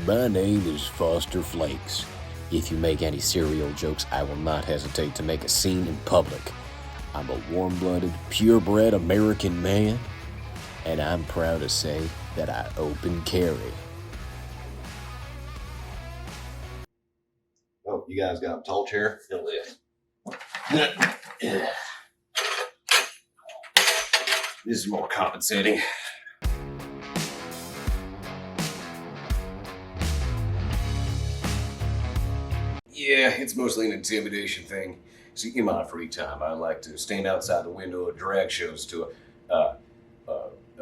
My name is Foster Flakes. If you make any cereal jokes, I will not hesitate to make a scene in public. I'm a warm-blooded, purebred American man, and I'm proud to say that I open carry. Oh, you guys got a tall chair? Hell yeah. This is more compensating. Yeah, it's mostly an intimidation thing. See, in my free time, I like to stand outside the window of drag shows to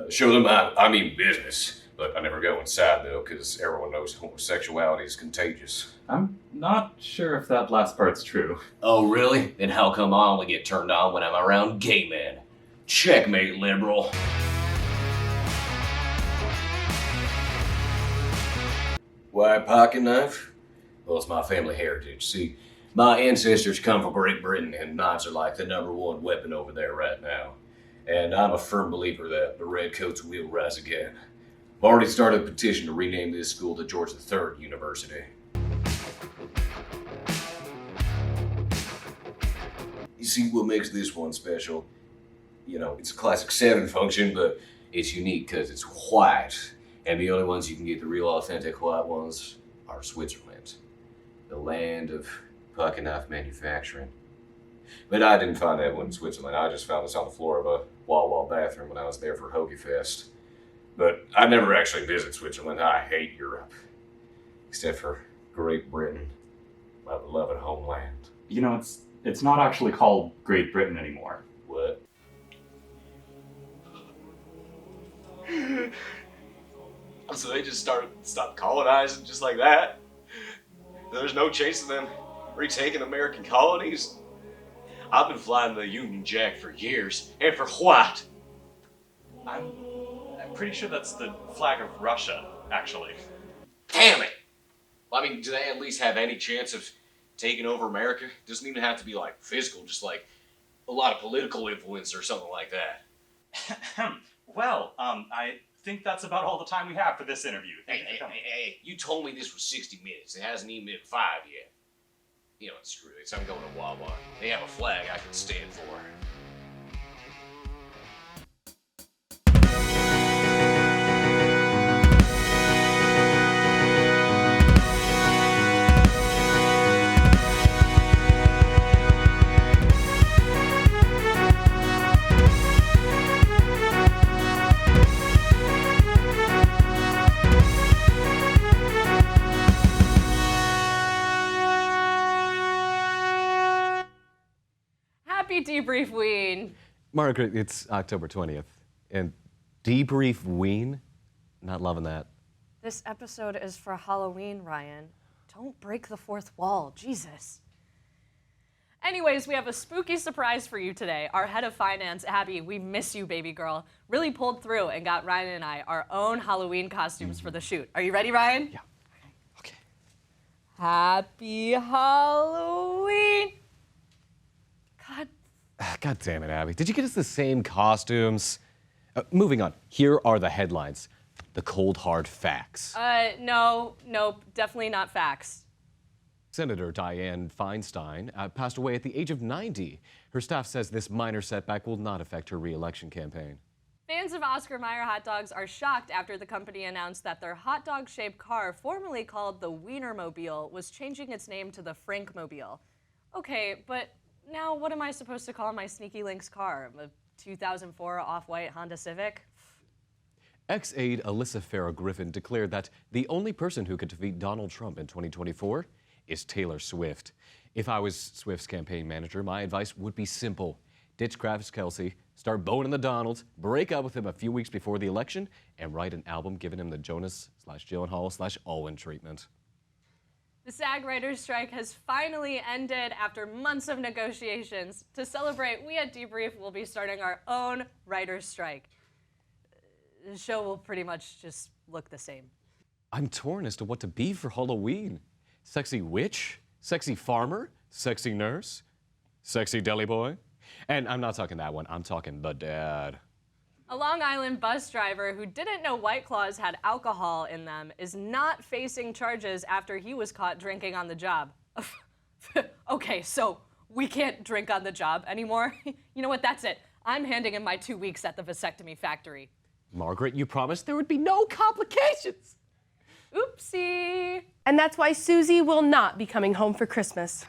show them I mean business. But I never go inside, though, because everyone knows homosexuality is contagious. I'm not sure if that last part's true. Oh, really? Then how come I only get turned on when I'm around gay men? Checkmate, liberal. Why a pocket knife? Well, it's my family heritage. See, my ancestors come from Great Britain, and knives are like the #1 weapon over there right now. And I'm a firm believer that the redcoats will rise again. I've already started a petition to rename this school the George III University. You see, what makes this one special? You know, it's a classic 7 function, but it's unique because it's white. And the only ones you can get the real authentic white ones are Switzerland, the land of pocket knife manufacturing. But I didn't find that one in Switzerland. I just found this on the floor of a WAWA bathroom when I was there for Hoagie Fest. But I never actually visited Switzerland. I hate Europe, except for Great Britain, my beloved homeland. You know, it's not actually called Great Britain anymore. What? So they just stopped colonizing just like that? There's no chasing them retaking American colonies? I've been flying the Union Jack for years, and for what? I'm pretty sure that's the flag of Russia, actually. Damn it! Well, I mean, do they at least have any chance of taking over America? It doesn't even have to be like physical, just like a lot of political influence or something like that. Well, I think that's about all the time we have for this interview. Hey, you told me this was 60 minutes. It hasn't even been 5 yet. You know, screw it. I'm going to WAWA. They have a flag I can stand for. Happy Debrief Ween. Margaret, it's October 20th. And Debrief Ween? Not loving that. This episode is for Halloween, Ryan. Don't break the fourth wall, Jesus. Anyways, we have a spooky surprise for you today. Our head of finance, Abby, we miss you, baby girl, really pulled through and got Ryan and I our own Halloween costumes for the shoot. Are you ready, Ryan? Yeah. Okay. Happy Halloween. God damn it, Abby. Did you get us the same costumes? Moving on. Here are the headlines. The cold, hard facts. Nope, definitely not facts. Senator Dianne Feinstein passed away at the age of 90. Her staff says this minor setback will not affect her re-election campaign. Fans of Oscar Mayer hot dogs are shocked after the company announced that their hot dog-shaped car, formerly called the Wienermobile, was changing its name to the Frankmobile. Okay, but now what am I supposed to call my Sneaky Links car? A 2004 off-white Honda Civic? Ex-aide Alyssa Farah Griffin declared that the only person who could defeat Donald Trump in 2024 is Taylor Swift. If I was Swift's campaign manager, my advice would be simple. Ditch Travis Kelce, start boning the Donalds, break up with him a few weeks before the election, and write an album giving him the Jonas/Gyllenhaal/Alwyn treatment. The SAG writers' strike has finally ended after months of negotiations. To celebrate, we at Debrief will be starting our own writers' strike. The show will pretty much just look the same. I'm torn as to what to be for Halloween. Sexy witch? Sexy farmer? Sexy nurse? Sexy deli boy? And I'm not talking that one, I'm talking the dad. A Long Island bus driver who didn't know White Claws had alcohol in them is not facing charges after he was caught drinking on the job. Okay, so we can't drink on the job anymore? You know what, that's it. I'm handing in my 2 weeks at the vasectomy factory. Margaret, you promised there would be no complications. Oopsie. And that's why Susie will not be coming home for Christmas.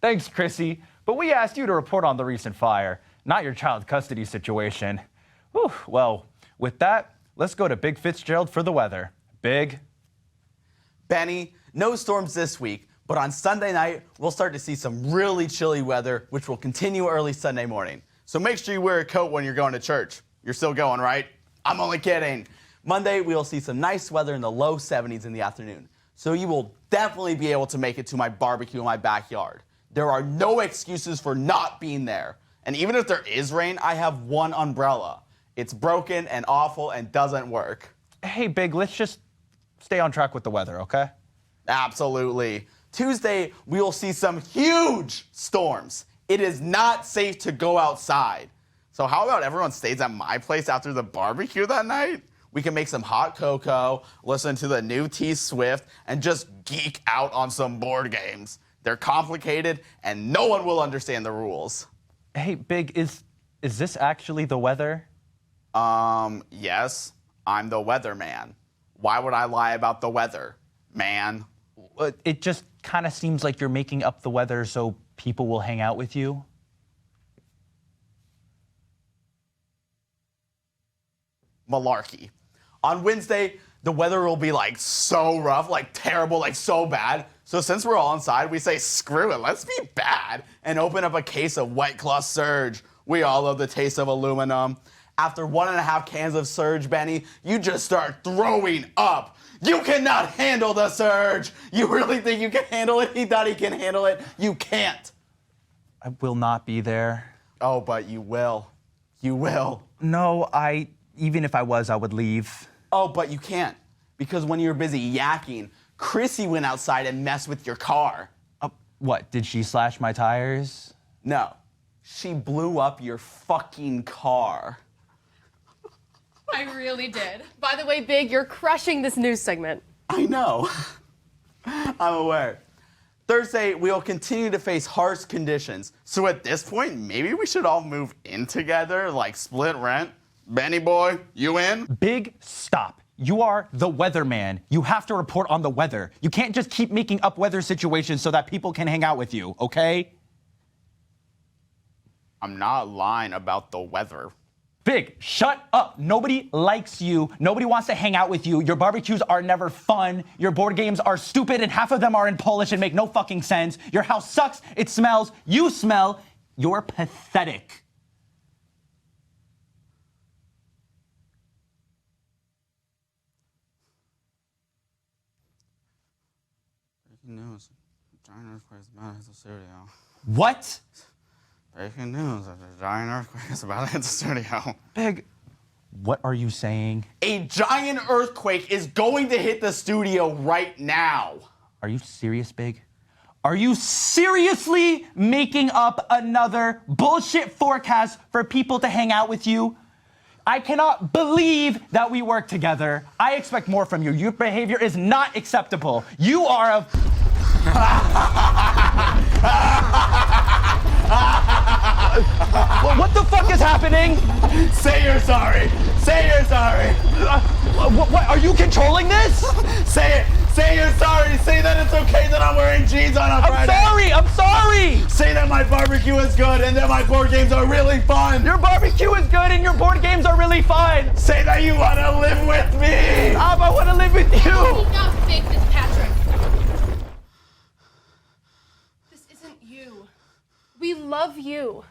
Thanks, Chrissy. But we asked you to report on the recent fire, not your child custody situation. Whew. Well, with that, let's go to Big Fitzgerald for the weather. Big. Benny, no storms this week, but on Sunday night, we'll start to see some really chilly weather, which will continue early Sunday morning. So make sure you wear a coat when you're going to church. You're still going, right? I'm only kidding. Monday, we will see some nice weather in the low 70s in the afternoon. So you will definitely be able to make it to my barbecue in my backyard. There are no excuses for not being there. And even if there is rain, I have one umbrella. It's broken and awful and doesn't work. Hey, Big, let's just stay on track with the weather, okay? Absolutely. Tuesday, we will see some huge storms. It is not safe to go outside. So how about everyone stays at my place after the barbecue that night? We can make some hot cocoa, listen to the new T Swift, and just geek out on some board games. They're complicated, and no one will understand the rules. Hey, Big, is this actually the weather? Yes, I'm the weatherman. Why would I lie about the weather, man? It just kind of seems like you're making up the weather so people will hang out with you. Malarkey. On Wednesday, the weather will be like so rough, like terrible, like so bad. So since we're all inside, we say, screw it, let's be bad, and open up a case of White Claw Surge. We all love the taste of aluminum. After 1.5 cans of Surge, Benny, you just start throwing up. You cannot handle the Surge. You really think you can handle it? He thought he can handle it. You can't. I will not be there. Oh, but you will. You will. No, even if I was, I would leave. Oh, but you can't. Because when you were busy yakking, Chrissy went outside and messed with your car. What, did she slash my tires? No. She blew up your fucking car. I really did. By the way, Big, you're crushing this news segment. I know. I'm aware. Thursday, we'll continue to face harsh conditions. So at this point, maybe we should all move in together, like split rent. Benny boy, you in? Big, stop. You are the weatherman. You have to report on the weather. You can't just keep making up weather situations so that people can hang out with you, okay? I'm not lying about the weather. Big, shut up. Nobody likes you. Nobody wants to hang out with you. Your barbecues are never fun. Your board games are stupid, and half of them are in Polish and make no fucking sense. Your house sucks. It smells. You smell. You're pathetic. Breaking news. Giant earthquake is about to hit the studio. What? Breaking news. A giant earthquake is about to hit the studio. Big, what are you saying? A giant earthquake is going to hit the studio right now. Are you serious, Big? Are you seriously making up another bullshit forecast for people to hang out with you? I cannot believe that we work together. I expect more from you. Your behavior is not acceptable. You are a... What the fuck is happening? Say you're sorry. Say you're sorry. What? Are you controlling this? Say it. Say you're sorry. Say that it's okay that I'm wearing jeans on a Friday. I'm sorry. Say that my barbecue is good and that my board games are really fun. Your barbecue is good and your board games are really fun. Say that you want to live with me. I want to live with you. Enough, Big Fitzpatrick. This isn't you. We love you.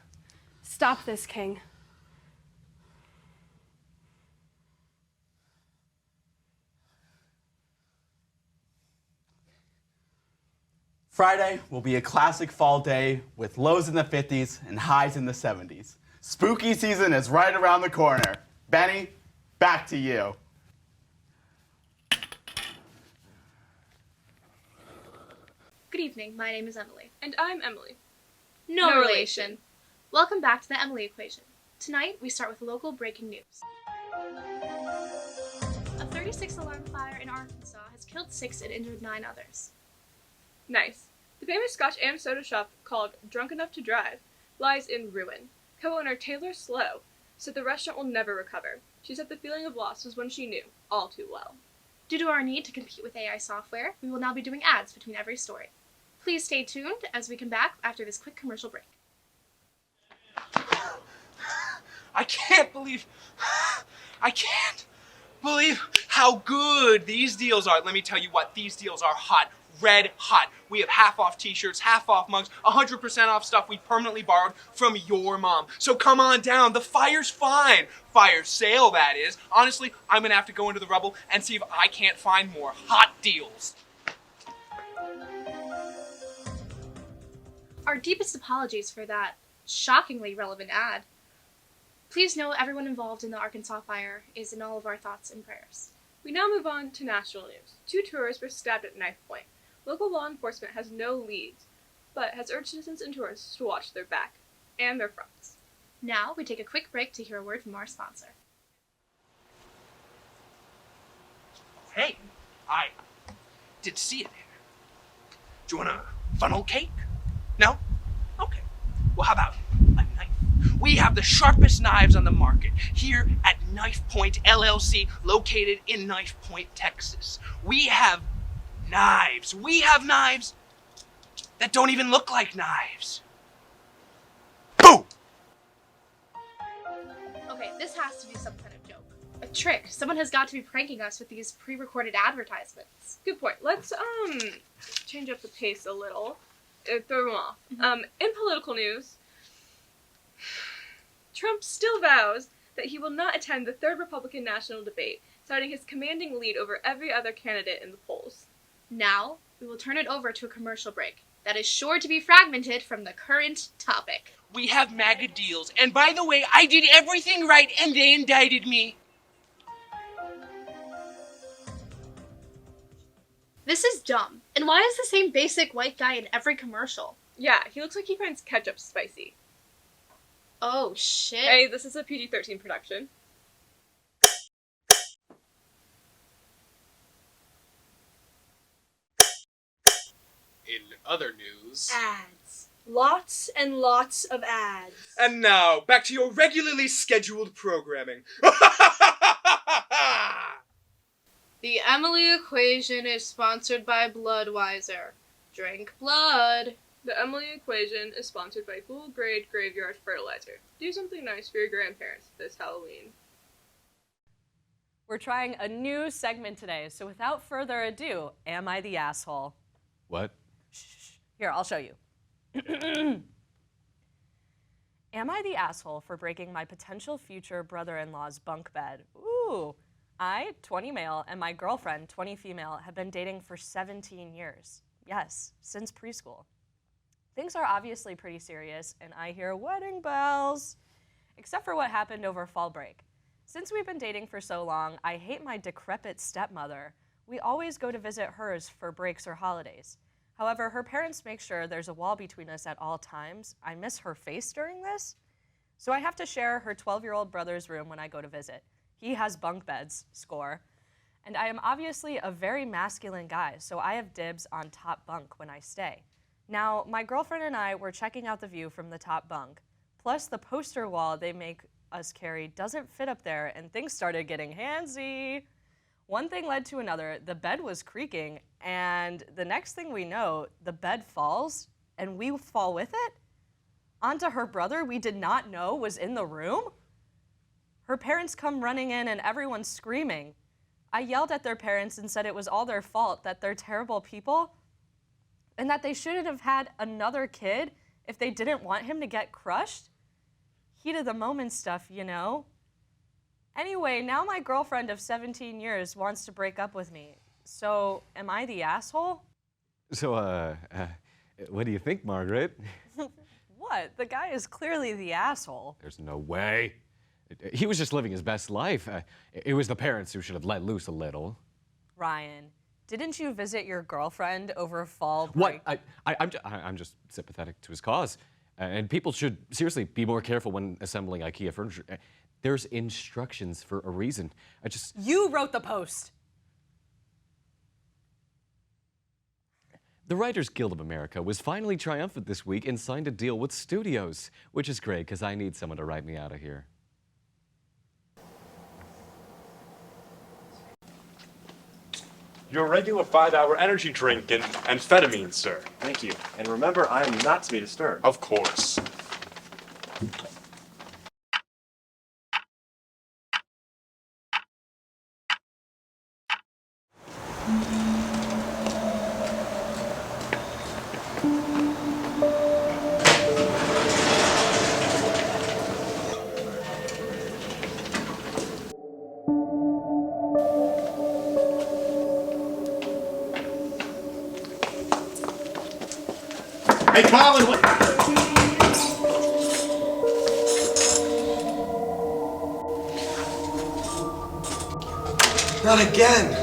Stop this, King. Friday will be a classic fall day with lows in the 50s and highs in the 70s. Spooky season is right around the corner. Benny, back to you. Good evening, my name is Emily. And I'm Emily. No relation. Welcome back to the Emily equation. Tonight, we start with local breaking news. A 36 alarm fire in Arkansas has killed 6 and injured 9 others. Nice. The famous scotch and soda shop called Drunk Enough to Drive lies in ruin. Co-owner Taylor Slow said the restaurant will never recover. She said the feeling of loss was one she knew all too well. Due to our need to compete with AI software, we will now be doing ads between every story. Please stay tuned as we come back after this quick commercial break. I can't believe how good these deals are. Let me tell you what, these deals are hot. Red hot. We have half off t-shirts, half off mugs, 100% off stuff we permanently borrowed from your mom. So come on down. The fire's fine. Fire sale, that is. Honestly, I'm gonna have to go into the rubble and see if I can't find more hot deals. Our deepest apologies for that shockingly relevant ad. Please know everyone involved in the Arkansas fire is in all of our thoughts and prayers. We now move on to national news. 2 tourists were stabbed at knife point. Local law enforcement has no leads, but has urged citizens and tourists to watch their back and their fronts. Now, we take a quick break to hear a word from our sponsor. Hey, I did see it there. Do you want a funnel cake? No? Okay. Well, how about a knife? We have the sharpest knives on the market here at Knife Point LLC, located in Knife Point, Texas. We have knives. We have knives that don't even look like knives. Boom! Okay, this has to be some kind of joke. A trick. Someone has got to be pranking us with these pre-recorded advertisements. Good point. Let's change up the pace a little. Throw them off. In political news, Trump still vows that he will not attend the 3rd Republican national debate, citing his commanding lead over every other candidate in the polls. Now, we will turn it over to a commercial break that is sure to be fragmented from the current topic. We have MAGA deals, and by the way, I did everything right and they indicted me. This is dumb. And why is the same basic white guy in every commercial? Yeah, he looks like he finds ketchup spicy. Oh, shit. Hey, this is a PG-13 production. In other news... Ads. Lots and lots of ads. And now, back to your regularly scheduled programming. The Emily equation is sponsored by Bloodweiser. Drink blood. The Emily equation is sponsored by Full Grade Graveyard Fertilizer. Do something nice for your grandparents this Halloween. We're trying a new segment today, so without further ado, am I the asshole? What? Shh. Here, I'll show you. Am I the asshole for breaking my potential future brother-in-law's bunk bed? Ooh. I, 20 male, and my girlfriend, 20 female, have been dating for 17 years. Yes, since preschool. Things are obviously pretty serious, and I hear wedding bells. Except for what happened over fall break. Since we've been dating for so long, I hate my decrepit stepmother. We always go to visit hers for breaks or holidays. However, her parents make sure there's a wall between us at all times. I miss her face during this. So I have to share her 12-year-old brother's room when I go to visit. He has bunk beds, score. And I am obviously a very masculine guy, so I have dibs on top bunk when I stay. Now, my girlfriend and I were checking out the view from the top bunk. Plus, the poster wall they make us carry doesn't fit up there, and things started getting handsy. One thing led to another. The bed was creaking, and the next thing we know, the bed falls, and we fall with it? Onto her brother we did not know was in the room? Her parents come running in, and everyone's screaming. I yelled at their parents and said it was all their fault, that they're terrible people, and that they shouldn't have had another kid if they didn't want him to get crushed. Heat of the moment stuff, you know? Anyway, now my girlfriend of 17 years wants to break up with me. So, am I the asshole? So, what do you think, Margaret? What? The guy is clearly the asshole. There's no way. He was just living his best life. It was the parents who should have let loose a little. Ryan, didn't you visit your girlfriend over fall break? What? I'm just sympathetic to his cause. And people should seriously be more careful when assembling IKEA furniture. There's instructions for a reason. You wrote the post. The Writers Guild of America was finally triumphant this week and signed a deal with studios, which is great because I need someone to write me out of here. Your regular 5-hour energy drink and amphetamine, sir. Thank you. And remember, I am not to be disturbed. Of course. Hey, Colin, what? Not again.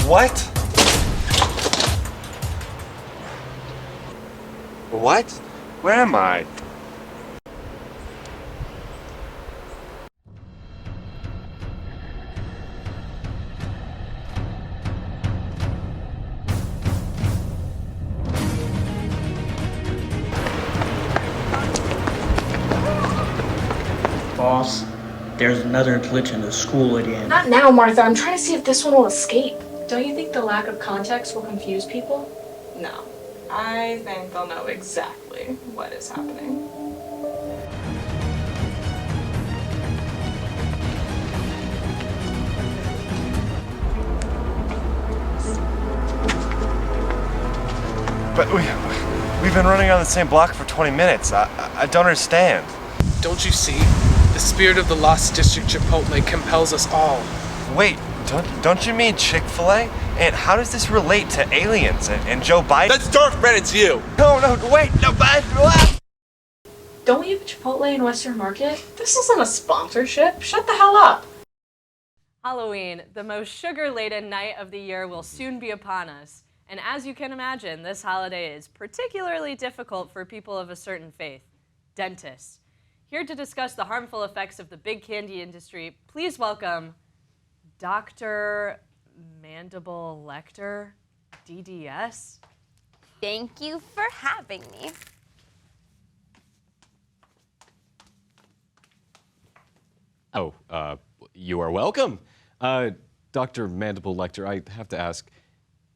What? What? Where am I? Boss, there's another glitch in the school again. Not now, Martha. I'm trying to see if this one will escape. Don't you think the lack of context will confuse people? No. I think they'll know exactly what is happening. But we've been running on the same block for 20 minutes. I don't understand. Don't you see? The spirit of the lost District Chipotle compels us all. Wait, don't you mean Chick-fil-A? And how does this relate to aliens and Joe Biden? That's Darth Brett, it's you! No, wait, no, Biden! Don't we have a Chipotle in Western Market? This isn't a sponsorship. Shut the hell up. Halloween, the most sugar-laden night of the year, will soon be upon us. And as you can imagine, this holiday is particularly difficult for people of a certain faith, dentists. Here to discuss the harmful effects of the big candy industry, please welcome Dr. Mandible Lecter, DDS. Thank you for having me. Oh, you are welcome. Dr. Mandible Lecter, I have to ask,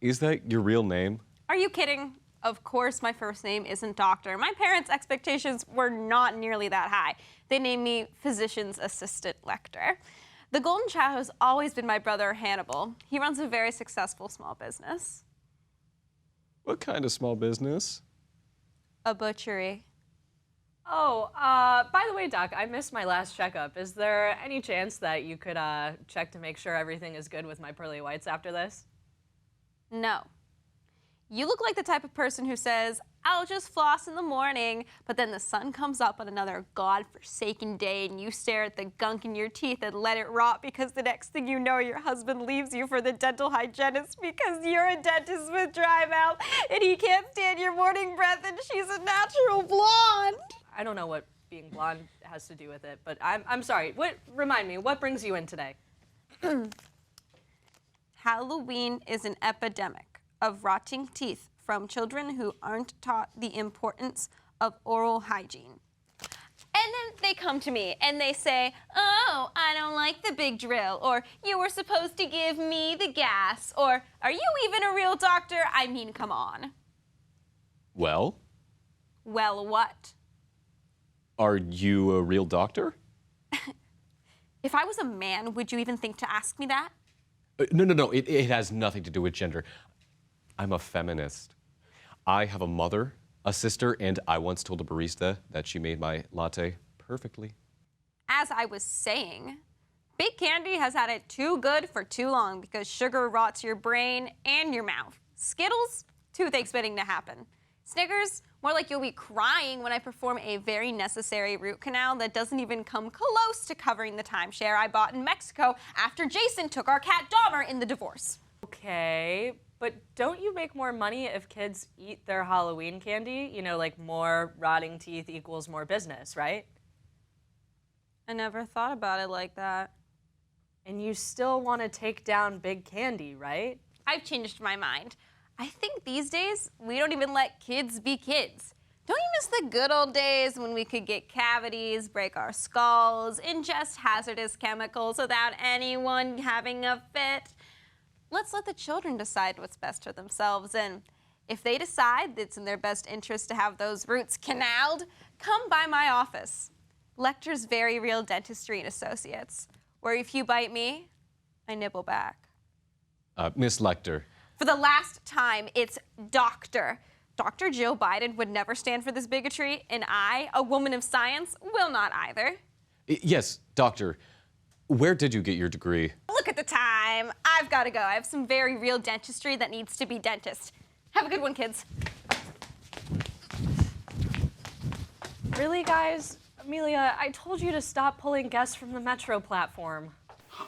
is that your real name? Are you kidding? Of course my first name isn't Doctor. My parents' expectations were not nearly that high. They named me Physician's Assistant Lecter. The golden child has always been my brother Hannibal. He runs a very successful small business. What kind of small business? A butchery. Oh, by the way, Doc, I missed my last checkup. Is there any chance that you could check to make sure everything is good with my pearly whites after this? No. You look like the type of person who says, I'll just floss in the morning, but then the sun comes up on another godforsaken day and you stare at the gunk in your teeth and let it rot because the next thing you know, your husband leaves you for the dental hygienist because you're a dentist with dry mouth and he can't stand your morning breath and she's a natural blonde. I don't know what being blonde has to do with it, but I'm sorry. Remind me, what brings you in today? Halloween is an epidemic of rotting teeth from children who aren't taught the importance of oral hygiene. And then they come to me and they say, oh, I don't like the big drill, or you were supposed to give me the gas, or are you even a real doctor? I mean, come on. Well? Well, what? Are you a real doctor? If I was a man, would you even think to ask me that? No. It has nothing to do with gender. I'm a feminist. I have a mother, a sister, and I once told a barista that she made my latte perfectly. As I was saying, big candy has had it too good for too long because sugar rots your brain and your mouth. Skittles, toothache's waiting to happen. Snickers, more like you'll be crying when I perform a very necessary root canal that doesn't even come close to covering the timeshare I bought in Mexico after Jason took our cat Dahmer in the divorce. Okay, but don't you make more money if kids eat their Halloween candy? You know, like more rotting teeth equals more business, right? I never thought about it like that. And you still want to take down big candy, right? I've changed my mind. I think these days, we don't even let kids be kids. Don't you miss the good old days when we could get cavities, break our skulls, ingest hazardous chemicals without anyone having a fit? Let's let the children decide what's best for themselves, and if they decide it's in their best interest to have those roots canaled, come by my office. Lecter's Very Real Dentistry and Associates, where if you bite me, I nibble back. Miss Lecter. For the last time, it's doctor. Dr. Jill Biden would never stand for this bigotry, and I, a woman of science, will not either. Yes, doctor. Where did you get your degree? Look at the time. I've got to go. I have some very real dentistry that needs to be dentist. Have a good one, kids. Really, guys? Amelia, I told you to stop pulling guests from the Metro platform.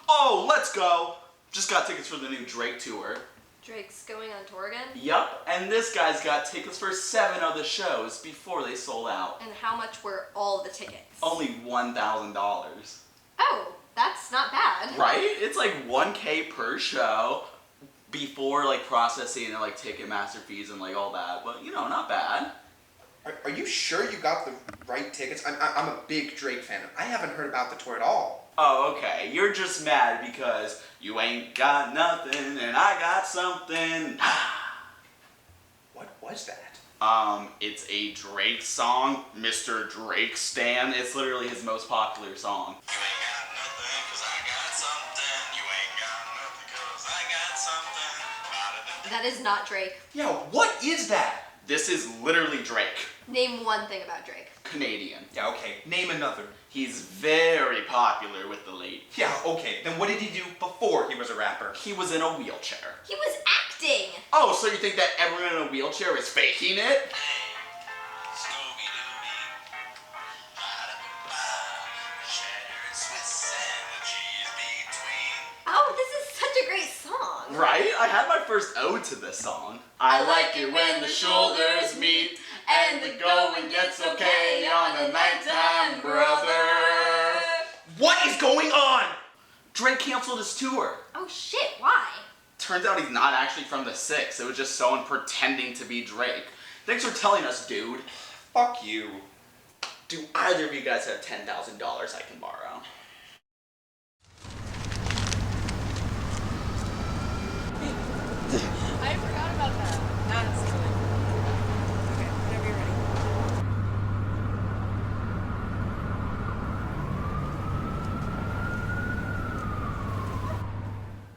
Oh, let's go. Just got tickets for the new Drake tour. Drake's going on tour again? Yup, and this guy's got tickets for 7 of the shows before they sold out. And how much were all the tickets? Only $1,000. Oh, that's not bad. Right? It's like $1K per show before like processing and like Ticketmaster fees and like all that, but you know, not bad. Are you sure you got the right tickets? I'm a big Drake fan. I haven't heard about the tour at all. Oh, okay. You're just mad because you ain't got nothing and I got something. What was that? It's a Drake song, Mr. Drake Stan. It's literally his most popular song. That is not Drake. Yeah, what is that? This is literally Drake. Name one thing about Drake. Canadian. Yeah, okay. Name another. He's very popular with the ladies. Yeah, okay. Then what did he do before he was a rapper? He was in a wheelchair. He was acting. Oh, so you think that everyone in a wheelchair is faking it? Oh, this is such a great song. Right? I had my first ode to this song. I like it when the shoulders meet and the going gets okay on a nighttime, brother. What is going on? Drake canceled his tour. Oh shit, why? Turns out he's not actually from the 6. It was just someone pretending to be Drake. Thanks for telling us, dude. Fuck you. Do either of you guys have $10,000 I can borrow? I forgot about that. That's good. Okay, whenever you're ready.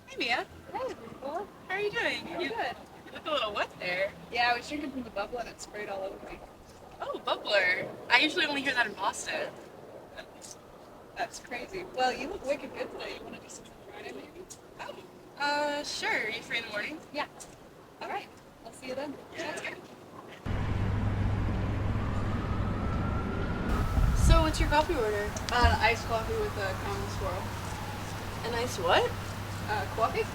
Hey, Mia. Hey, Nicole. How are you doing? You good? You look a little wet there. Yeah, I was drinking from the bubbler and it sprayed all over me. Oh, bubbler. I usually only hear that in Boston. That's crazy. Well, you look wicked good today. You want to do something Friday, maybe? Oh. Sure. Are you free in the morning? Yeah. All right. I'll see you then. Sounds good. So, what's your coffee order? An iced coffee with a caramel swirl. An iced what? Coffee?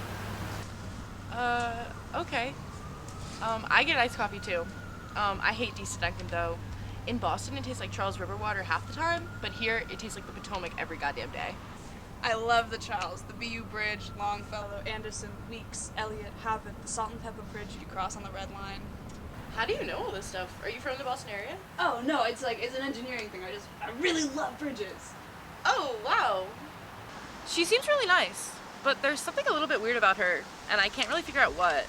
Okay. I get iced coffee too. I hate decent Dunkin' though. In Boston, it tastes like Charles River water half the time, but here, it tastes like the Potomac every goddamn day. I love the Charles, the BU Bridge, Longfellow, Anderson, Weeks, Elliott, Havant, the Salt and Pepper Bridge you cross on the Red Line. How do you know all this stuff? Are you from the Boston area? Oh no, it's an engineering thing. I really love bridges. Oh, wow. She seems really nice, but there's something a little bit weird about her, and I can't really figure out what.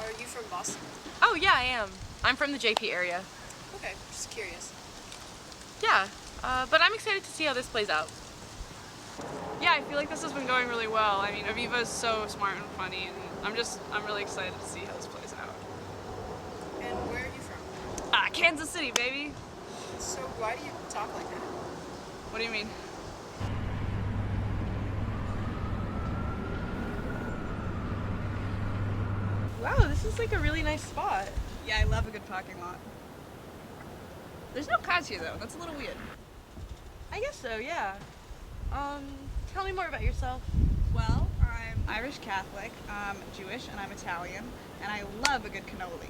Are you from Boston? Oh, yeah, I am. I'm from the JP area. Okay, just curious. Yeah, but I'm excited to see how this plays out. Yeah, I feel like this has been going really well. I mean, Aviva is so smart and funny, and I'm really excited to see how this plays out. And where are you from? Kansas City, baby. So why do you talk like that? What do you mean? Wow, this is like a really nice spot. Yeah, I love a good parking lot. There's no cars here, though. That's a little weird. I guess so, yeah. Tell me more about yourself. Well, I'm Irish Catholic, I'm Jewish, and I'm Italian, and I love a good cannoli.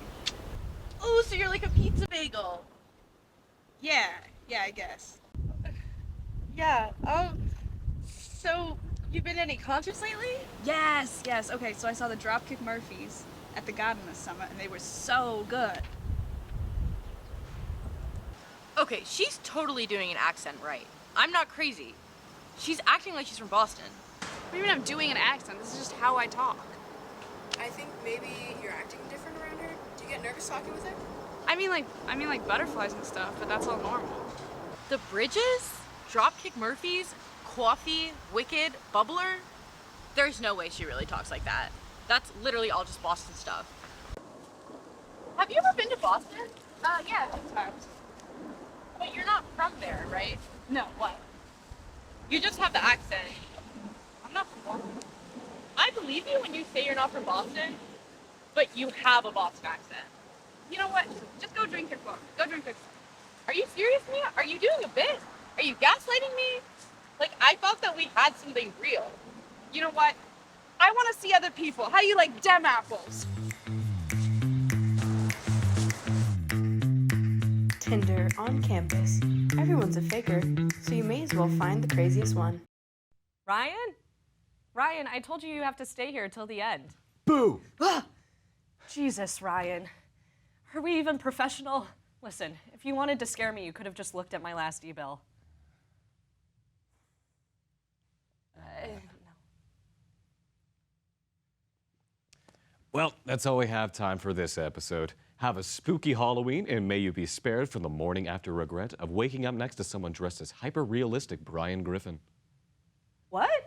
Oh, so you're like a pizza bagel. Yeah, I guess. Yeah, so you've been to any concerts lately? Yes. Okay, so I saw the Dropkick Murphys at the Garden this summer, and they were so good. Okay, she's totally doing an accent right. I'm not crazy. She's acting like she's from Boston. What do you mean I'm doing an accent? This is just how I talk. I think maybe you're acting different around her. Do you get nervous talking with her? I mean like butterflies and stuff, but that's all normal. The Bridges, Dropkick Murphys, Coffee, Wicked, Bubbler. There's no way she really talks like that. That's literally all just Boston stuff. Have you ever been to Boston? Yeah, a few times. But you're not from there, right? No, what? You just have the accent. I'm not from Boston. I believe you when you say you're not from Boston, but you have a Boston accent. You know what? Just go drink your book. Go drink your book. Are you serious, Mia? Are you doing a bit? Are you gaslighting me? Like, I thought that we had something real. You know what? I want to see other people. How do you like dem apples? Tinder on campus. Everyone's a faker, so you may as well find the craziest one. Ryan? Ryan, I told you you have to stay here till the end. Boo! Jesus, Ryan. Are we even professional? Listen, if you wanted to scare me, you could have just looked at my last e-bill. No. Well, that's all we have time for this episode. Have a spooky Halloween, and may you be spared from the morning after regret of waking up next to someone dressed as hyper-realistic Brian Griffin. What?